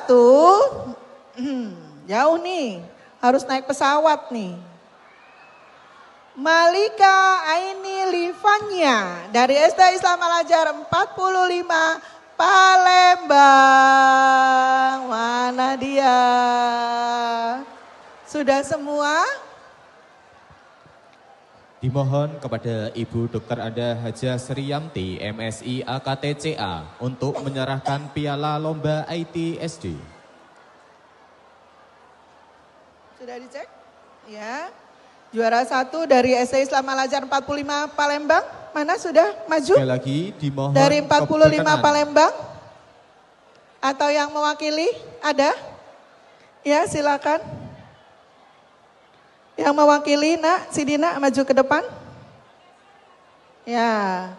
satu, jauh nih, harus naik pesawat nih. Malika Aini Livania dari SD Islam Al-Azhar 45 Palembang. Mana dia? Sudah semua? Dimohon kepada Ibu Dr. Anda Haja Sriyanti, MSI AKTCA, untuk menyerahkan piala lomba IT SD. Sudah dicek? Ya. Juara 1 dari SD Islam Al-Azhar 45 Palembang. Mana sudah maju? Sekali lagi dimohon dari 45 keberkenan. Palembang. Atau yang mewakili? Ada? Ya, silakan. Yang mewakili, Nak, si Dina maju ke depan. Ya.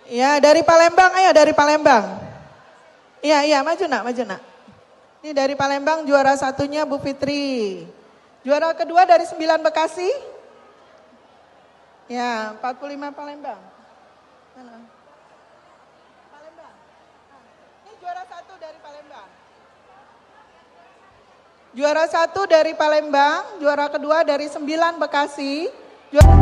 Ya, dari Palembang, ayo dari Palembang. Iya, maju Nak, maju Nak. Ini dari Palembang juara satunya Bu Fitri. Juara kedua dari 9 Bekasi. Ya, 45 Palembang. Mana? Palembang. Ini juara 1 dari Palembang. Juara 1 dari Palembang, juara kedua dari 9 Bekasi. Juara